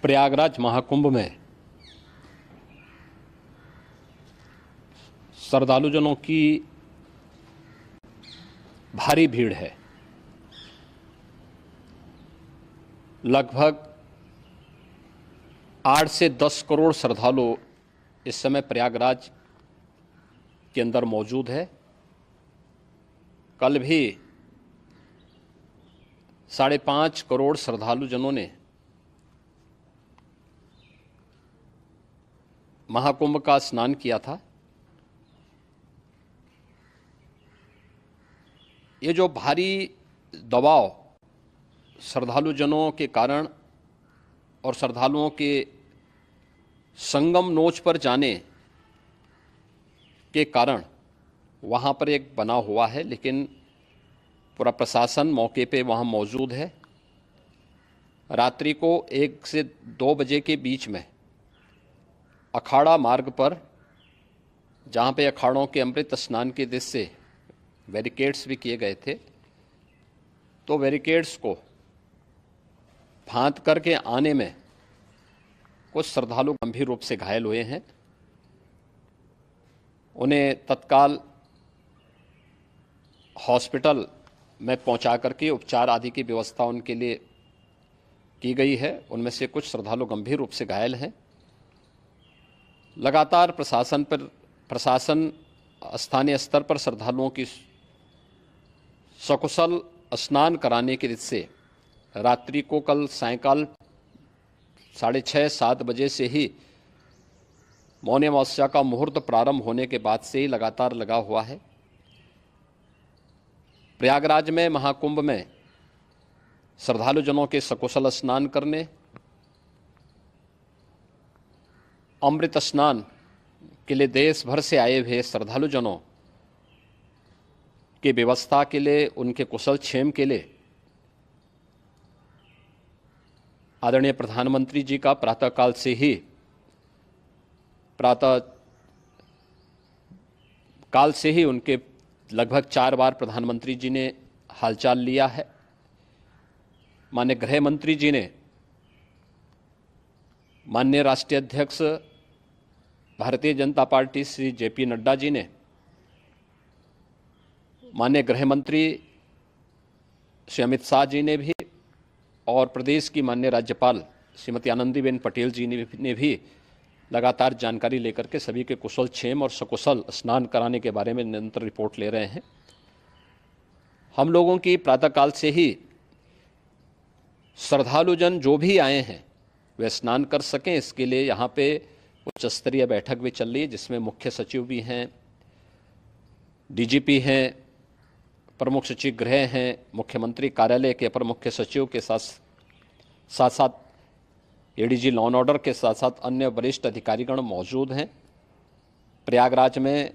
प्रयागराज महाकुंभ में श्रद्धालुजनों की भारी भीड़ है। लगभग 8 से 10 करोड़ श्रद्धालु इस समय प्रयागराज के अंदर मौजूद है। कल भी 5.5 करोड़ श्रद्धालुजनों ने महाकुंभ का स्नान किया था। ये जो भारी दबाव श्रद्धालुजनों के कारण और श्रद्धालुओं के संगम नोच पर जाने के कारण वहाँ पर एक बना हुआ है, लेकिन पूरा प्रशासन मौके पे वहाँ मौजूद है। रात्रि को 1 से 2 बजे के बीच में अखाड़ा मार्ग पर, जहाँ पे अखाड़ों के अमृत स्नान के दृश्य से बैरिकेड्स भी किए गए थे, तो बैरिकेड्स को फांद करके आने में कुछ श्रद्धालु गंभीर रूप से घायल हुए हैं। उन्हें तत्काल हॉस्पिटल में पहुंचा करके उपचार आदि की व्यवस्था उनके लिए की गई है। उनमें से कुछ श्रद्धालु गंभीर रूप से घायल हैं। लगातार प्रशासन स्थानीय स्तर पर श्रद्धालुओं की सकुशल स्नान कराने के दृष्टि से रात्रि को कल सायंकाल 6:30-7 बजे से ही मौनी अमावस्या का मुहूर्त प्रारंभ होने के बाद से ही लगातार लगा हुआ है। प्रयागराज में महाकुंभ में श्रद्धालुजनों के सकुशल स्नान करने, अमृत स्नान के लिए देश भर से आए हुए श्रद्धालुजनों की व्यवस्था के लिए, उनके कुशल क्षेम के लिए आदरणीय प्रधानमंत्री जी का प्रातःकाल से ही उनके लगभग 4 बार प्रधानमंत्री जी ने हालचाल लिया है। माननीय गृह मंत्री जी ने, माननीय राष्ट्रीय अध्यक्ष भारतीय जनता पार्टी श्री JP नड्डा जी ने, माननीय गृह मंत्री श्री अमित शाह जी ने भी, और प्रदेश की माननीय राज्यपाल श्रीमती आनंदीबेन पटेल जी ने भी लगातार जानकारी लेकर के सभी के कुशल क्षेम और सकुशल स्नान कराने के बारे में निरंतर रिपोर्ट ले रहे हैं। हम लोगों की प्रातःकाल से ही श्रद्धालुजन जो भी आए हैं वे स्नान कर सकें, इसके लिए यहाँ पे उच्च स्तरीय बैठक भी चल रही है, जिसमें मुख्य सचिव भी हैं, DGP हैं, प्रमुख सचिव गृह हैं, मुख्यमंत्री कार्यालय के अपर मुख्य सचिव के साथ ADG लॉ एंड ऑर्डर के साथ साथ अन्य वरिष्ठ अधिकारीगण मौजूद हैं। प्रयागराज में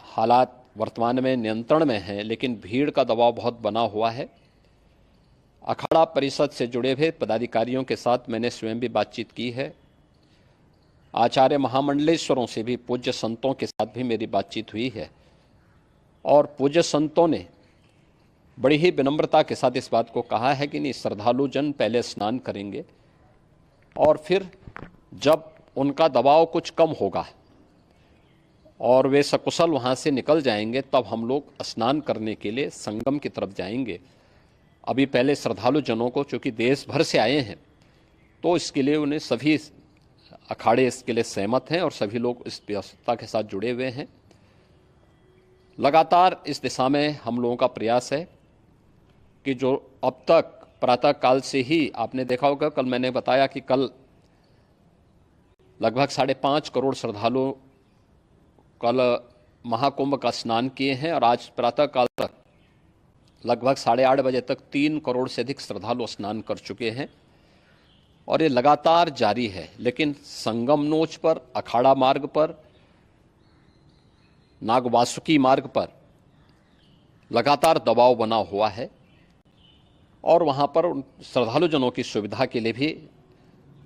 हालात वर्तमान में नियंत्रण में हैं, लेकिन भीड़ का दबाव बहुत बना हुआ है। अखाड़ा परिषद से जुड़े हुए पदाधिकारियों के साथ मैंने स्वयं भी बातचीत की है। आचार्य महामंडलेश्वरों से भी, पूज्य संतों के साथ भी मेरी बातचीत हुई है, और पूज्य संतों ने बड़ी ही विनम्रता के साथ इस बात को कहा है कि नहीं, श्रद्धालुजन पहले स्नान करेंगे और फिर जब उनका दबाव कुछ कम होगा और वे सकुशल वहाँ से निकल जाएंगे, तब हम लोग स्नान करने के लिए संगम की तरफ जाएंगे। अभी पहले श्रद्धालुजनों को, चूँकि देश भर से आए हैं, तो इसके लिए उन्हें सभी अखाड़े इसके लिए सहमत हैं और सभी लोग इस व्यवस्था के साथ जुड़े हुए हैं। लगातार इस दिशा में हम लोगों का प्रयास है कि जो अब तक प्रातःकाल से ही आपने देखा होगा, कल मैंने बताया कि कल लगभग 5.5 करोड़ श्रद्धालु कल महाकुंभ का स्नान किए हैं, और आज प्रातःकाल तक लगभग 8:30 बजे तक 3 करोड़ से अधिक श्रद्धालु स्नान कर चुके हैं, और ये लगातार जारी है। लेकिन संगम नोच पर, अखाड़ा मार्ग पर, नागवासुकी मार्ग पर लगातार दबाव बना हुआ है, और वहाँ पर श्रद्धालुजनों की सुविधा के लिए भी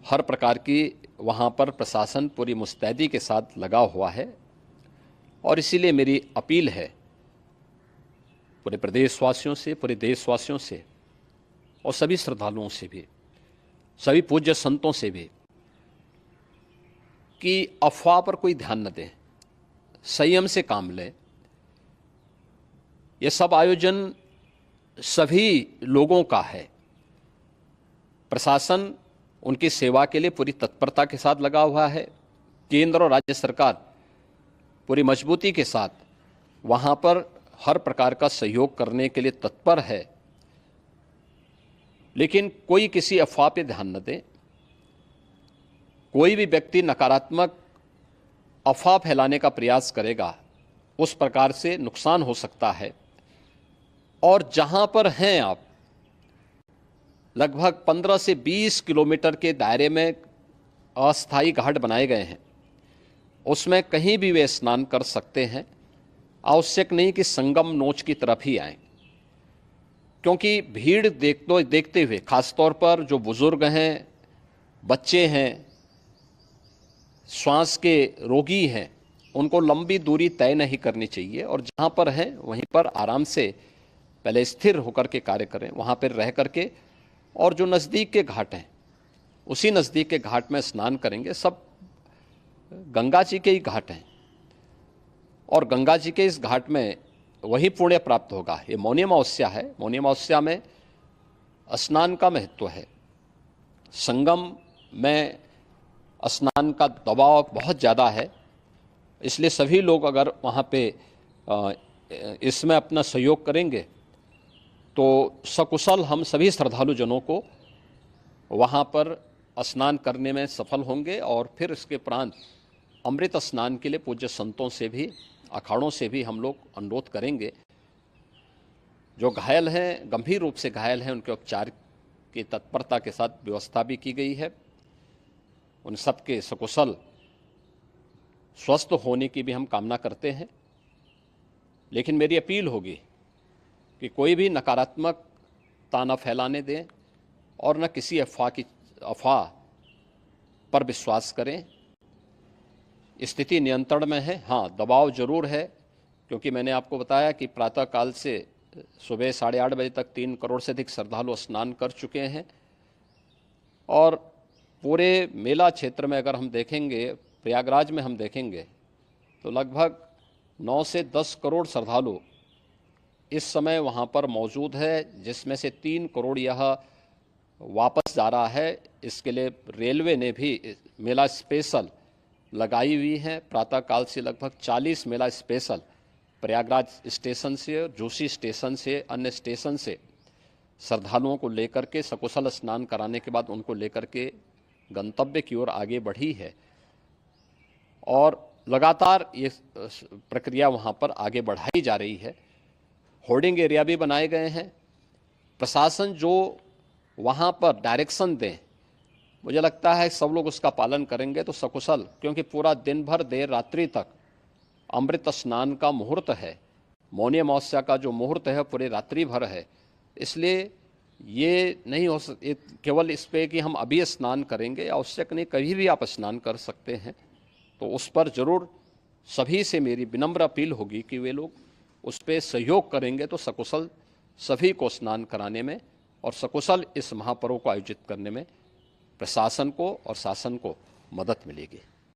हर प्रकार की वहाँ पर प्रशासन पूरी मुस्तैदी के साथ लगा हुआ है। और इसीलिए मेरी अपील है पूरे प्रदेशवासियों से, पूरे देशवासियों से और सभी श्रद्धालुओं से भी, सभी पूज्य संतों से भी कि अफवाह पर कोई ध्यान न दें, संयम से काम लें। ये सब आयोजन सभी लोगों का है। प्रशासन उनकी सेवा के लिए पूरी तत्परता के साथ लगा हुआ है। केंद्र और राज्य सरकार पूरी मजबूती के साथ वहाँ पर हर प्रकार का सहयोग करने के लिए तत्पर है। लेकिन कोई किसी अफवाह पे ध्यान न दे। कोई भी व्यक्ति नकारात्मक अफवाह फैलाने का प्रयास करेगा, उस प्रकार से नुकसान हो सकता है। और जहां पर हैं आप, लगभग 15 से 20 किलोमीटर के दायरे में अस्थायी घाट बनाए गए हैं, उसमें कहीं भी वे स्नान कर सकते हैं। आवश्यक नहीं कि संगम नोच की तरफ ही आएं, क्योंकि भीड़ देखते हुए खासतौर पर जो बुजुर्ग हैं, बच्चे हैं, श्वास के रोगी हैं, उनको लंबी दूरी तय नहीं करनी चाहिए। और जहाँ पर हैं वहीं पर आराम से पहले स्थिर होकर के कार्य करें, वहाँ पर रह करके। और जो नज़दीक के घाट हैं, उसी नज़दीक के घाट में स्नान करेंगे। सब गंगा जी के ही घाट हैं और गंगा जी के इस घाट में वही पुण्य प्राप्त होगा। ये मौनी अमावस्या है। मौनी अमावस्या में स्नान का महत्व है। संगम में स्नान का दबाव बहुत ज़्यादा है, इसलिए सभी लोग अगर वहाँ पे इसमें अपना सहयोग करेंगे तो सकुशल हम सभी श्रद्धालु जनों को वहाँ पर स्नान करने में सफल होंगे। और फिर इसके उपरांत अमृत स्नान के लिए पूज्य संतों से भी, अखाड़ों से भी हम लोग अनुरोध करेंगे। जो घायल हैं, गंभीर रूप से घायल हैं, उनके उपचार की तत्परता के साथ व्यवस्था भी की गई है। उन सबके सकुशल स्वस्थ होने की भी हम कामना करते हैं। लेकिन मेरी अपील होगी कि कोई भी नकारात्मकता न फैलाने दें और न किसी अफवाह पर विश्वास करें। स्थिति नियंत्रण में है। हाँ, दबाव जरूर है, क्योंकि मैंने आपको बताया कि प्रातःकाल से सुबह 8:30 बजे तक 3 करोड़ से अधिक श्रद्धालु स्नान कर चुके हैं। और पूरे मेला क्षेत्र में अगर हम देखेंगे, प्रयागराज में हम देखेंगे तो लगभग 9 से 10 करोड़ श्रद्धालु इस समय वहाँ पर मौजूद है, जिसमें से 3 करोड़ यह वापस जा रहा है। इसके लिए रेलवे ने भी मेला स्पेशल लगाई हुई है। प्रातःकाल से लगभग 40 मेला स्पेशल प्रयागराज स्टेशन से, जोशी स्टेशन से, अन्य स्टेशन से श्रद्धालुओं को लेकर के सकुशल स्नान कराने के बाद उनको लेकर के गंतव्य की ओर आगे बढ़ी है। और लगातार ये प्रक्रिया वहाँ पर आगे बढ़ाई जा रही है। होर्डिंग एरिया भी बनाए गए हैं। प्रशासन जो वहाँ पर डायरेक्शन दें, मुझे लगता है सब लोग उसका पालन करेंगे तो सकुशल, क्योंकि पूरा दिन भर देर रात्रि तक अमृत स्नान का मुहूर्त है। मौनी अमावस्या का जो मुहूर्त है पूरे रात्रि भर है। इसलिए ये नहीं हो केवल इस पे कि हम अभी स्नान करेंगे, आवश्यक नहीं, कभी भी आप स्नान कर सकते हैं। तो उस पर जरूर सभी से मेरी विनम्र अपील होगी कि वे लोग उस पर सहयोग करेंगे तो सकुशल सभी को स्नान कराने में और सकुशल इस महापर्व को आयोजित करने में प्रशासन को और शासन को मदद मिलेगी।